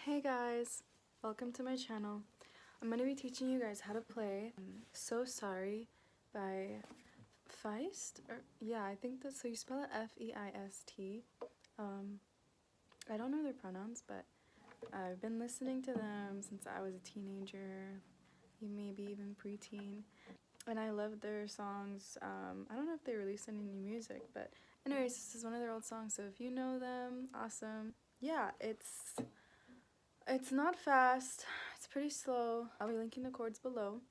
Hey guys, welcome to my channel. I'm going to be teaching you guys how to play So Sorry by Feist. I think that's so you spell it F-E-I-S-T. I don't know their pronouns, but I've been listening to them since I was a teenager, maybe even preteen, and I love their songs. I don't know if they released any new music, but anyways, this is one of their old songs, so if you know them, awesome. Yeah, it's not fast, it's pretty slow. I'll be linking the chords below,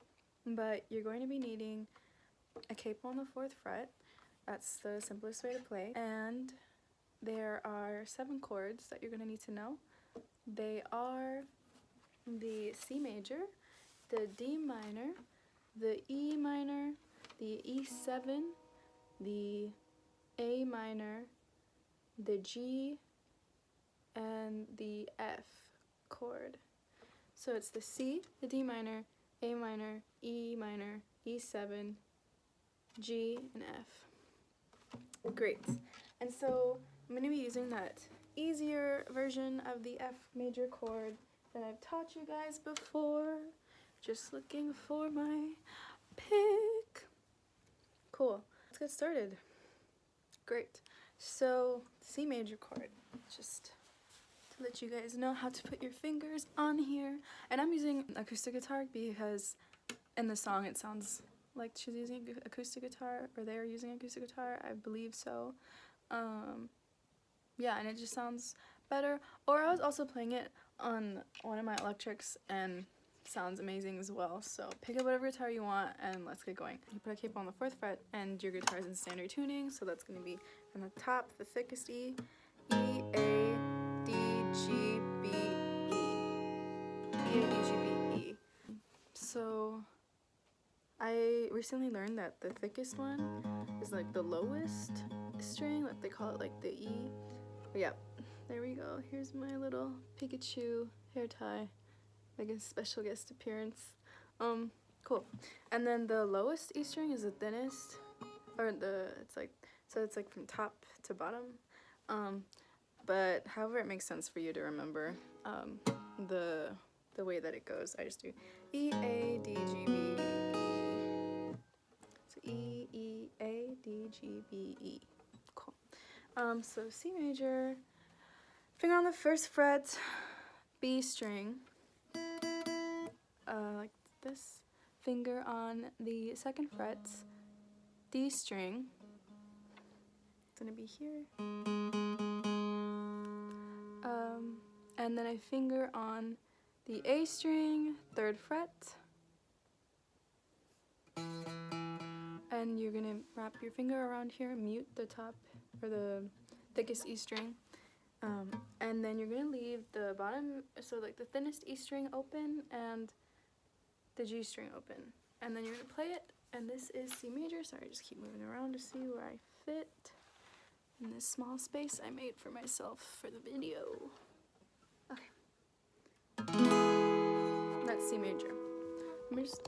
but you're going to be needing a capo on the 4th fret. That's the simplest way to play. And there are 7 chords that you're going to need to know. They are the C major, the D minor, the E minor, the E7, the A minor, the G, and the F chord. So it's the C, the D minor, A minor, E minor, E7, G, and F. Great. And so I'm going to be using that easier version of the F major chord that I've taught you guys before. Just looking for my pick. Cool. Let's get started. Great. So C major chord. Just to let you guys know how to put your fingers on here. And I'm using acoustic guitar because in the song it sounds like she's using acoustic guitar, or they're using acoustic guitar, I believe so. Yeah, and it just sounds better. Or I was also playing it on one of my electrics and sounds amazing as well. So pick up whatever guitar you want and let's get going. You put a capo on the 4th fret and your guitar is in standard tuning, so that's going to be from the top, the thickest E, E, A, D, G, B, E. E, A, D, G, B, E. So I recently learned that the thickest one is like the lowest string, like they call it like the E. But yeah, there we go. Here's my little Pikachu hair tie, like a special guest appearance. Cool. And then the lowest E string is the thinnest, or it's like from top to bottom. But however it makes sense for you to remember the way that it goes, I just do E, A, D, G, B, E. So E, E, A, D, G, B, E. Cool. So C major, finger on the 1st fret, B string, like this, finger on the 2nd fret, D string, it's gonna be here, and then I finger on the A string, 3rd fret, and you're gonna wrap your finger around here, mute the top or the thickest E string, and then you're gonna leave the bottom, so like the thinnest E string open and the G string open, and then you're gonna play it. And this is C major. Sorry, I just keep moving around to see where I fit in this small space I made for myself for the video. Okay, that's C major. I'm just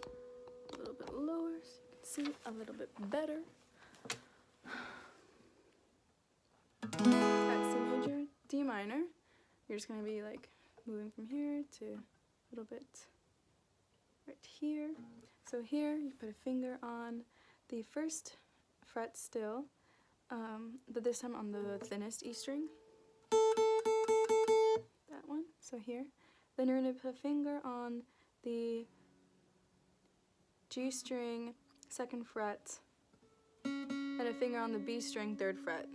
a little bit lower so you can see a little bit better. That's C major. D minor, you're just gonna be like moving from here to a little bit right here. So here you put a finger on the 1st fret still, but this time on the thinnest E string, that one, so here. Then you're going to put a finger on the G string 2nd fret and a finger on the B string 3rd fret.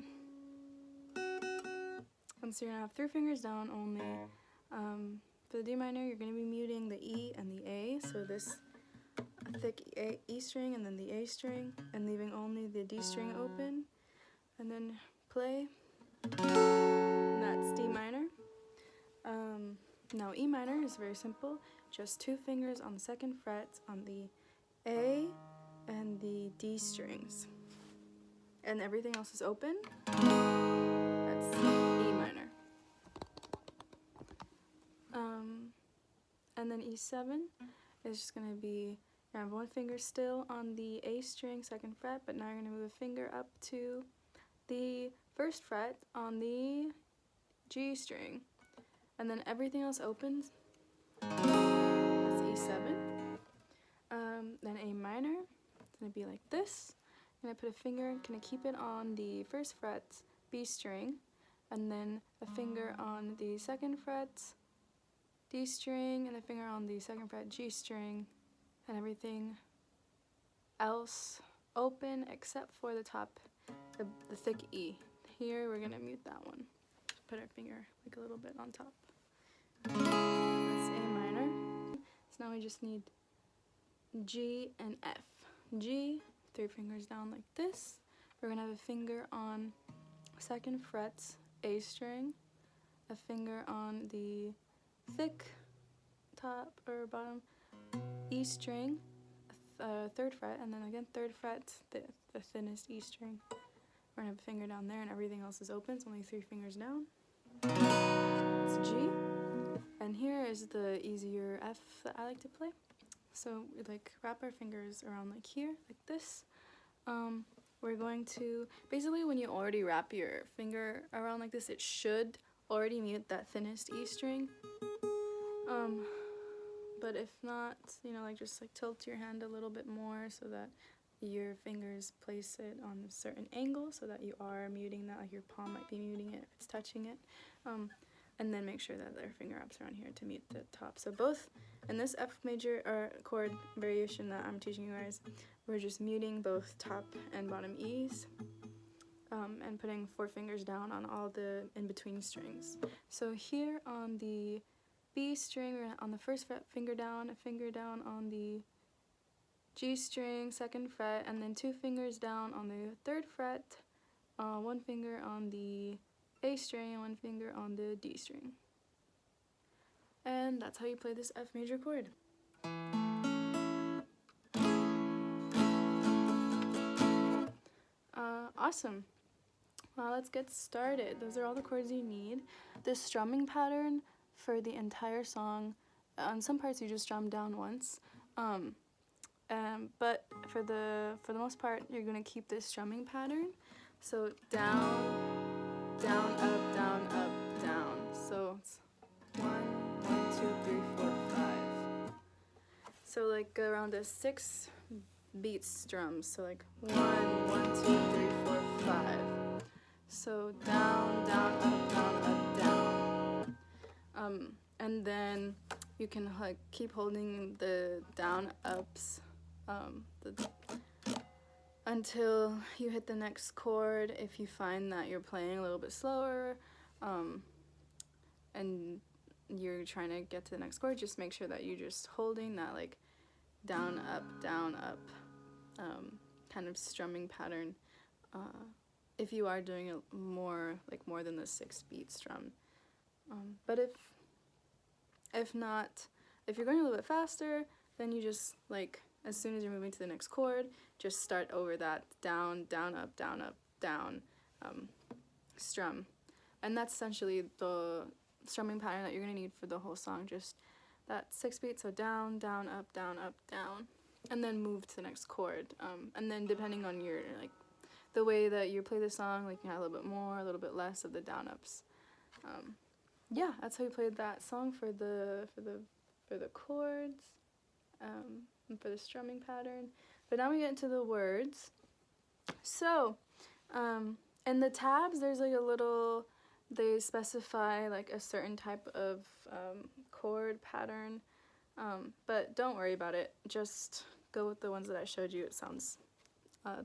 And so you're going to have 3 fingers down only. For the D minor, you're going to be muting the E and the A, so this thick E string and then the A string, and leaving only the D string open, and then play, and that's D minor. Now E minor is very simple, just 2 fingers on the 2nd fret on the A and the D strings, and everything else is open. That's E minor. And then E7 is just going to be, you have 1 finger still on the A string 2nd fret, but now you're going to move a finger up to the 1st fret on the G string, and then everything else opens. That's E7. Then A minor, it's gonna be like this. I'm gonna put a finger, gonna keep it on the first fret, B string, and then a finger on the second fret, D string, and a finger on the second fret, G string, and everything else open except for the top, the thick E. Here we're gonna mute that one. Put our finger like a little bit on top. That's A minor. So now we just need G and F. G, 3 fingers down like this. We're gonna have a finger on second fret, A string, a finger on the thick top or bottom, E string, third fret, and then again third fret, the thinnest E string. We're gonna have a finger down there, and everything else is open. It's only 3 fingers down. It's G, and here is the easier F that I like to play. So we like wrap our fingers around like here, like this. We're going to, basically when you already wrap your finger around like this, it should already mute that thinnest E string. But if not, you know, like just like tilt your hand a little bit more so that your fingers place it on a certain angle so that you are muting that, like your palm might be muting it if it's touching it. And then make sure that their finger wraps around here to mute the top. So both in this F major chord variation that I'm teaching you guys, we're just muting both top and bottom E's, and putting 4 fingers down on all the in-between strings. So here on the B string, we're on the first fret, finger down, a finger down on the G string, second fret, and then 2 fingers down on the third fret, 1 finger on the A string, and 1 finger on the D string. And that's how you play this F major chord. Awesome. Well, let's get started. Those are all the chords you need. This strumming pattern for the entire song, on some parts you just strum down once, but for the most part you're gonna keep this strumming pattern. So down, down, up, down, up, down. So it's 1, 1, 2, 3, 4, 5. So like around a 6 beat strums. So like 1, 1, 2, 3, 4, 5. So down, down, up, down, up, down. And then you can like keep holding the down ups until you hit the next chord. If you find that you're playing a little bit slower, and you're trying to get to the next chord, just make sure that you're just holding that like down up kind of strumming pattern. If you are doing it more than the 6 beat strum, but if not, if you're going a little bit faster, then you just like as soon as you're moving to the next chord, just start over that down, down, up, down, strum, and that's essentially the strumming pattern that you're gonna need for the whole song. Just that 6 beat, so down, down, up, down, and then move to the next chord. And then depending on your like the way that you play the song, like you have a little bit more, a little bit less of the down ups. Yeah, that's how you played that song for the chords, and for the strumming pattern. But now we get into the words. So, in the tabs, there's like a little, they specify like a certain type of chord pattern, but don't worry about it. Just go with the ones that I showed you. It sounds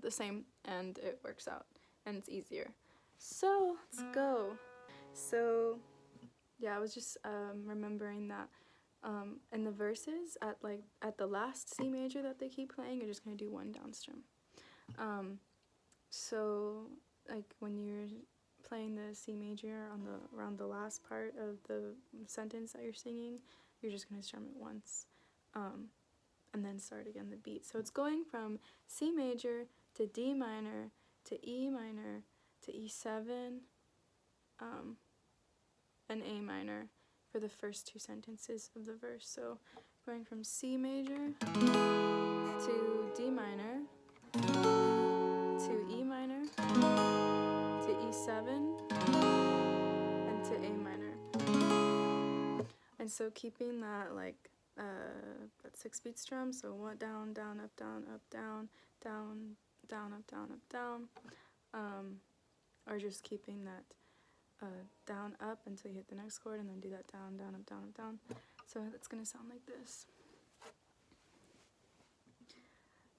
the same, and it works out, and it's easier. So let's go. So yeah, I was just remembering that in the verses at the last C major that they keep playing, you're just gonna do 1 down strum. So like when you're playing the C major around the last part of the sentence that you're singing, you're just gonna strum it once, and then start again the beat. So it's going from C major to D minor to E minor to E7, and A minor for the first 2 sentences of the verse. So going from C major to D minor to E minor to E7 and to A minor. And so keeping that like that 6-beat strum, so 1 down, down, up, down, up, down, down, down, up, down, up, down, or just keeping that down, up until you hit the next chord, and then do that down, down, up, down, up, down. So that's gonna sound like this.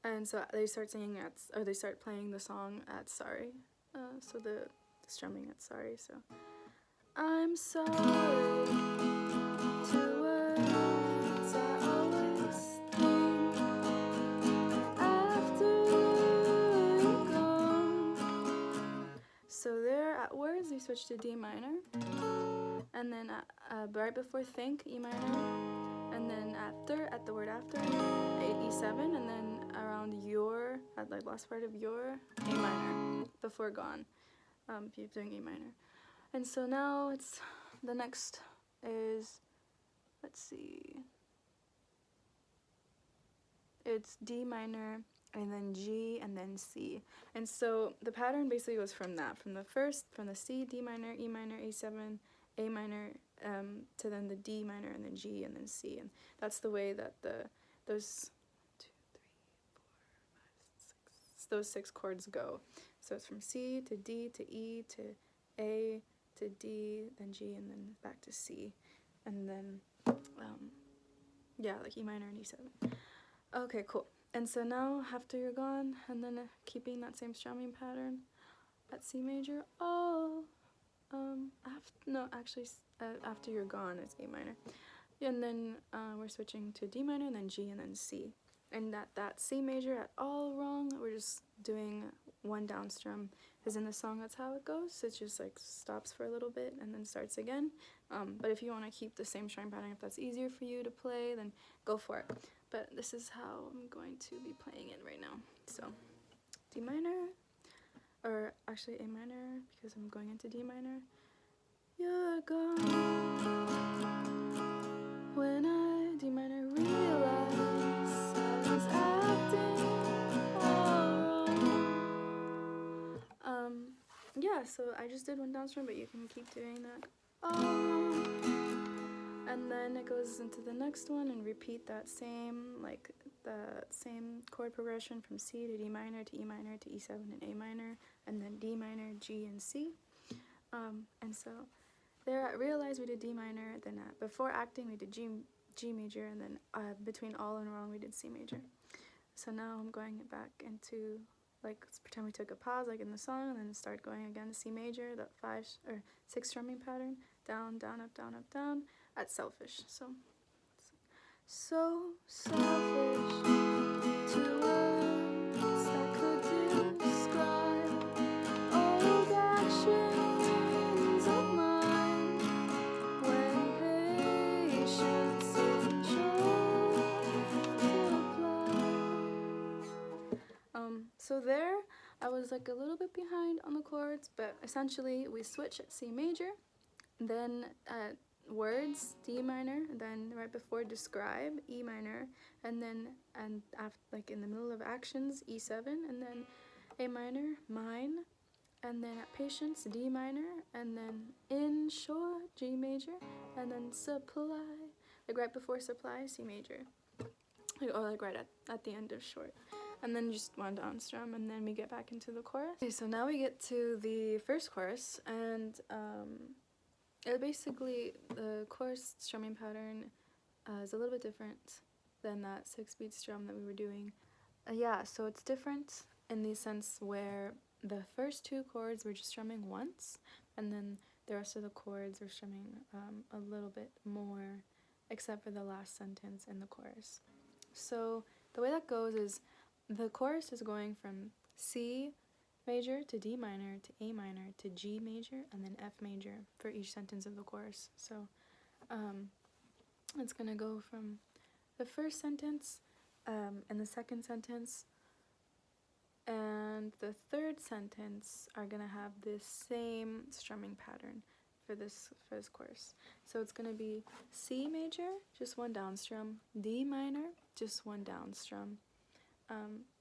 And so they start singing at, or they start playing the song at sorry. So the strumming at sorry. So I'm sorry to words I always think after you're gone. So there at words we switch to D minor, and then right before think, E minor, and then at the word after, E7, and then around your, at like last part of your, A minor, before gone, if you're doing A minor. And so now it's, the next is, let's see, it's D minor, and then G, and then C. And so the pattern basically goes from that, from the C, D minor, E minor, A7, A minor, to then the D minor, and then G, and then C. And that's the way that those 6 chords go. So it's from C to D to E to A to D, then G, and then back to C. And then, yeah, like E minor and E7. Okay, cool. And so now, after you're gone, and then keeping that same strumming pattern at C major, after you're gone, it's A minor. And then we're switching to D minor, and then G, and then C. And that C major at all wrong, we're just doing 1 down strum, because in the song that's how it goes. It just like stops for a little bit and then starts again. But if you want to keep the same strumming pattern, if that's easier for you to play, then go for it. But this is how I'm going to be playing it right now. So D minor, or actually A minor, because I'm going into D minor. You're gone when I, D minor, realize I was acting all wrong. Yeah, so I just did 1 down strum, but you can keep doing that. And then it goes into the next one and repeat that same, like the same chord progression from C to D minor to E minor to E7 and A minor, and then D minor, G, and C. And so there at realize we did D minor, then before acting we did G major, and then between all and wrong we did C major. So now I'm going back into, like, let's pretend we took a pause like in the song, and then start going again to C major, that 6 strumming pattern, down, down, up, down, up, down, at selfish. So selfish to words that could describe all the actions of mine when patience isn't sure to apply. So there I was like a little bit behind on the chords, but essentially we switch at C major, then at words, D minor, then right before describe, E minor, and then after, like in the middle of actions, E7, and then A minor, mine, and then at patience, D minor, and then in short, G major, and then supply, like right before supply, C major, or like right at the end of short. And then just 1 down strum, and then we get back into the chorus. Okay, so now we get to the first chorus, and basically, the chorus strumming pattern is a little bit different than that 6-beat strum that we were doing. Yeah, so it's different in the sense where the first 2 chords we're just strumming once, and then the rest of the chords we're strumming a little bit more, except for the last sentence in the chorus. So the way that goes is the chorus is going from C major to D minor to A minor to G major, and then F major for each sentence of the chorus. So it's gonna go from the first sentence and the second sentence and the third sentence are gonna have this same strumming pattern for this chorus. So it's gonna be C major, just 1 down strum, D minor, just 1 down strum.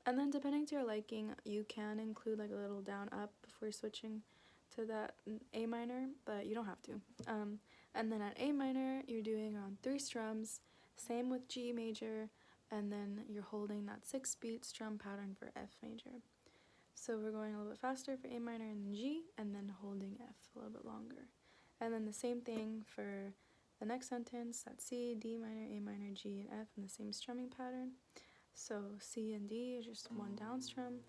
And then depending to your liking, you can include like a little down up before switching to that A minor, but you don't have to. And then at A minor, you're doing around strums, same with G major, and then you're holding that 6-beat strum pattern for F major. So we're going a little bit faster for A minor and then G, and then holding F a little bit longer. And then the same thing for the next sentence, that's C, D minor, A minor, G, and F in the same strumming pattern. So C and D is just one down strum,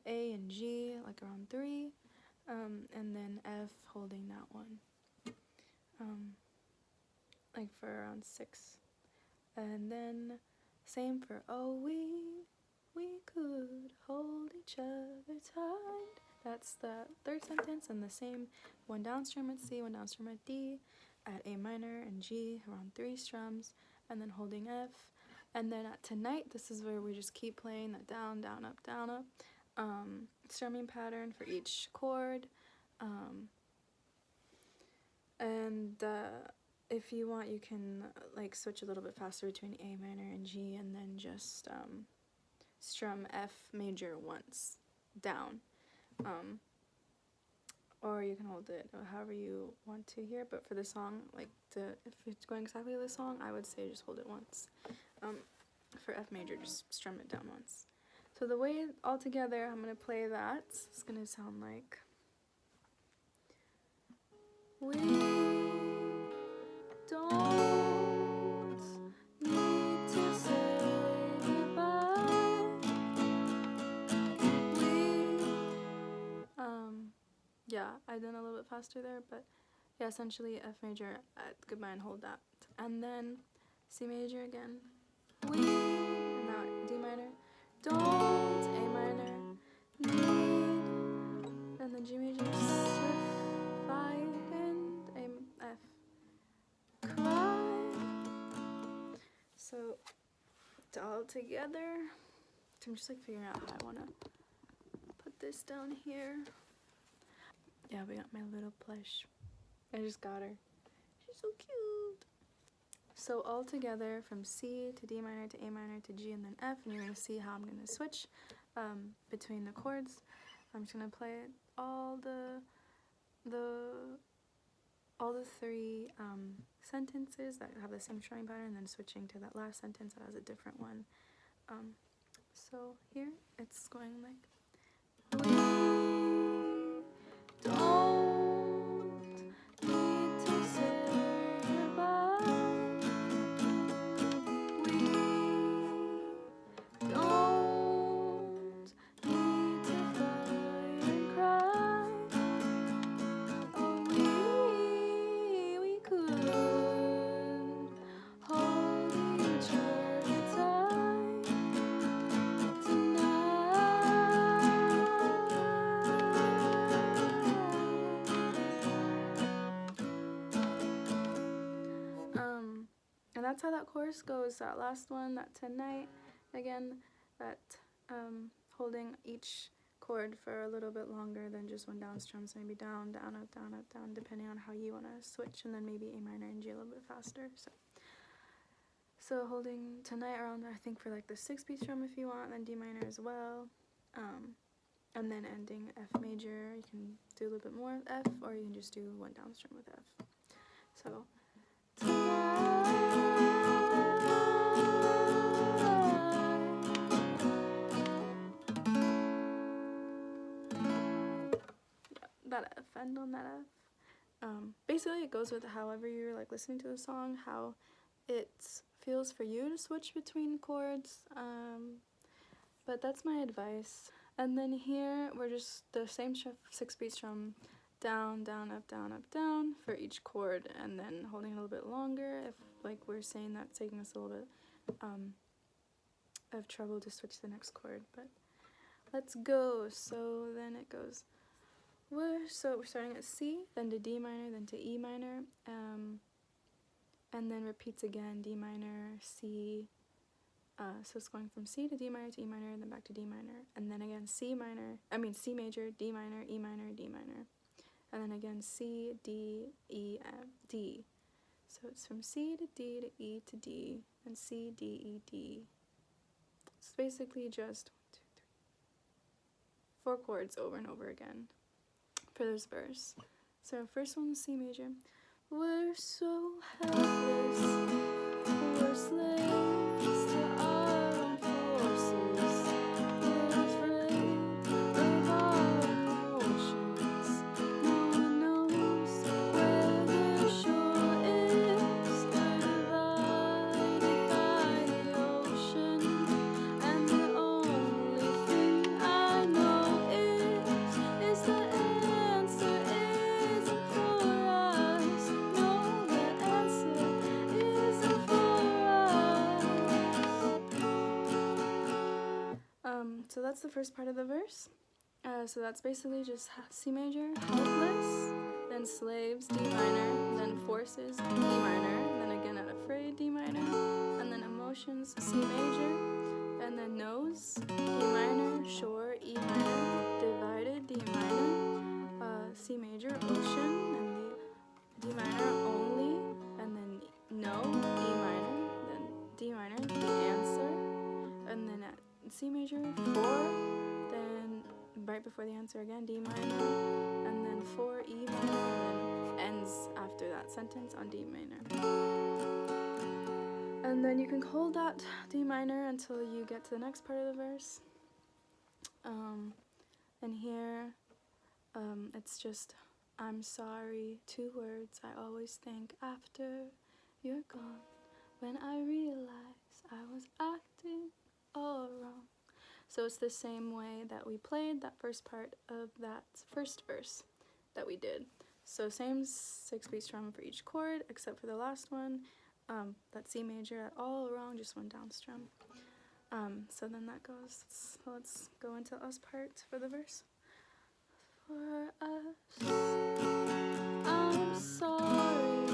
A and G like around 3, and then F holding that one, like for around 6. And then same for O, we could hold each other tight. That's the third sentence, and the same one down strum at C, one down strum at D, at A minor and G, around 3 strums, and then holding F. And then at tonight, this is where we just keep playing that down, down, up, strumming pattern for each chord. If you want, you can like switch a little bit faster between A minor and G, and then just strum F major once down. Or you can hold it however you want to here, but for the song, like if it's going exactly to the song, I would say just hold it once. For F major, just strum it down once. So the way all together I'm going to play that, it's going to sound like, we don't need to say goodbye. Yeah, I've done a little bit faster there, but yeah, essentially F major at goodbye and hold that. And then C major again, we, and now D minor, don't, A minor, need, and then G major, and F, cry. So it's all together. So I'm just like figuring out how I want to put this down here. Yeah, we got my little plush. I just got her. She's so cute. So all together from C to D minor to A minor to G and then F, and you're going to see how I'm going to switch between the chords. I'm just going to play all the 3 sentences that have the same strumming pattern, and then switching to that last sentence that has a different one. So here it's going like, we don't need to say goodbye. We don't need to fight and cry. Oh, we could hold each other tight tonight. And that's how that chorus goes. That last one, that tonight, again, that holding each chord for a little bit longer than just one down strum, so maybe down, down, up, down, depending on how you want to switch, and then maybe A minor and G a little bit faster. So holding tonight around, I think, for like the 6-beat strum if you want, and then D minor as well, and then ending F major. You can do a little bit more of F, or you can just do one down strum with F. So that F, end on that F. Basically it goes with however you're like listening to the song, how it feels for you to switch between chords, but that's my advice. And then here we're just the same 6-beat strum, down, down, up, down for each chord, and then holding a little bit longer if like we're saying that's taking us a little bit of trouble to switch to the next chord. But let's go. So then it goes, we're starting at C, then to D minor, then to E minor, and then repeats again, D minor, C, so it's going from C to D minor to E minor, then back to D minor, and then again C major, D minor, E minor, D minor, and then again C, D, E, F, D. So it's from C to D to E to D, and C, D, E, D. It's basically just 4 chords over and over again for this verse. So first one is C major. We're so helpless. that's the first part of the verse. So that's basically just C major, helpless, then slaves, D minor, then forces, D minor, then again not afraid, D minor, and then emotions, C major, and then knows, D minor, sure, E minor, divided, D minor, C major, ocean, and the D minor only, and then no, E minor, then D minor, the answer, and then at C major, 4, then right before the answer again, D minor, and then 4, E minor, and then ends after that sentence on D minor. And then you can hold that D minor until you get to the next part of the verse. And here, it's just, I'm sorry, 2 words I always think after you're gone, when I realize I was acting all wrong. So it's the same way that we played that first part of that first verse that we did. So same 6-beat strum for each chord, except for the last one, that C major at all wrong, just 1 down strum. So then that goes, so let's go into the us part for the verse. For us, I'm sorry,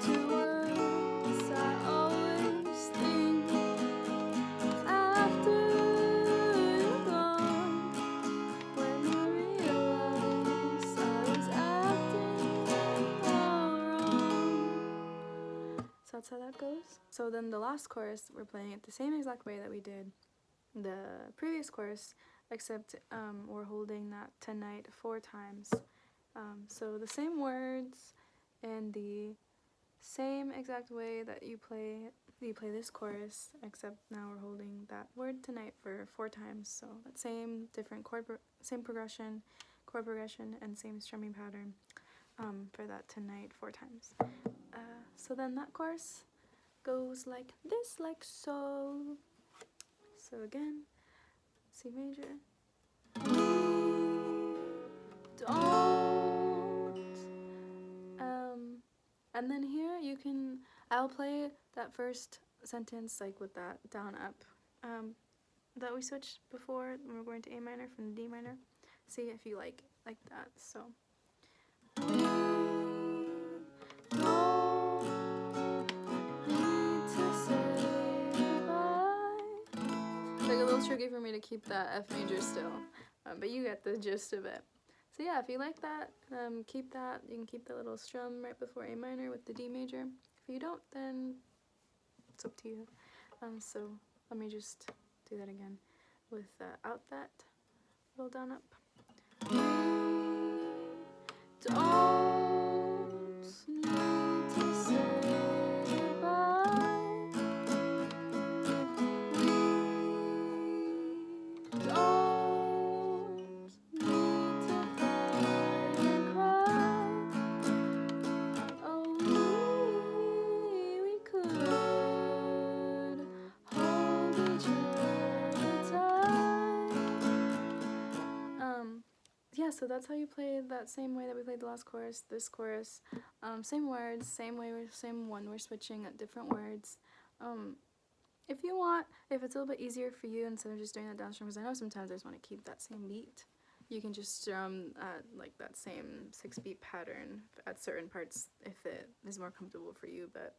2 words I always think after you're gone, when you realize I was acting all wrong. So that's how that goes. So then the last chorus, we're playing it the same exact way that we did the previous chorus, except we're holding that tonight 4 times. So the same words and the same exact way that you play this chorus, except now we're holding that word tonight for 4 times. So that same different same progression, chord progression, and same strumming pattern for that tonight 4 times. So then that chorus goes like this, like so. So again, C major. Don't. And then here you can, I'll play that first sentence like with that down up that we switched before when we're going to A minor from D minor. See if you like that. So. Like a little tricky for me to keep that F major still, but you get the gist of it. So yeah, if you like that, keep that. You can keep that little strum right before A minor with the D major. If you don't, then it's up to you. So let me just do that again with out that little down up. Don't need to say goodbye. Yeah, so that's how you play that same way that we played the last chorus, this chorus. Same words, same way, same one, we're switching at different words. If you want, if it's a little bit easier for you instead of just doing that down strum, because I know sometimes I just want to keep that same beat, you can just strum like that same 6-beat pattern at certain parts if it is more comfortable for you, but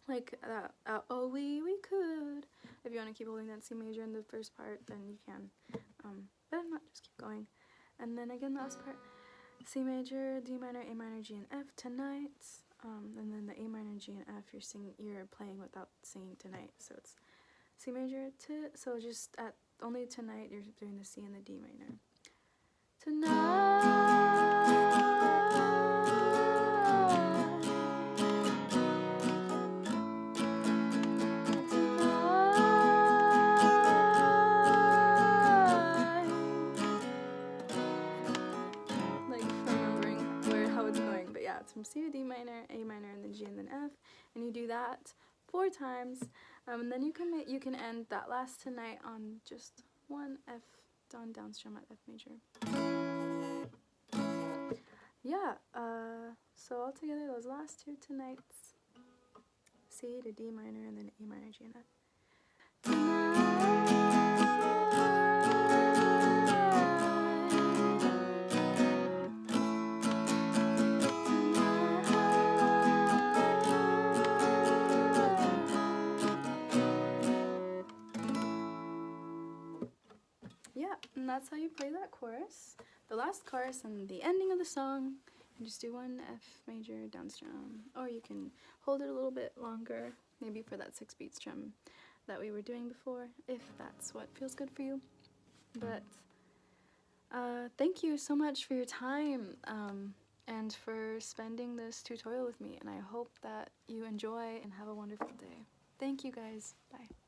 like that, oh we could. If you want to keep holding that C major in the first part, then you can, but if not, just keep going. And then again, the last part, C major, D minor, A minor, G, and F tonight. And then the A minor, G, and F, you're playing without singing tonight. So it's C major so just at only tonight you're doing the C and the D minor. Tonight. From C to D minor, A minor, and then G, and then F, and you do that 4 times, and then you can end that last tonight on just 1 F down strum at F major. Yeah, so altogether those last 2 tonights, C to D minor, and then A minor, G, and F. Tonight. that's how you play that chorus. The last chorus and the ending of the song, and just do one F major down strum, or you can hold it a little bit longer, maybe for that 6-beat strum that we were doing before, if that's what feels good for you. But thank you so much for your time and for spending this tutorial with me, and I hope that you enjoy and have a wonderful day. Thank you guys. Bye.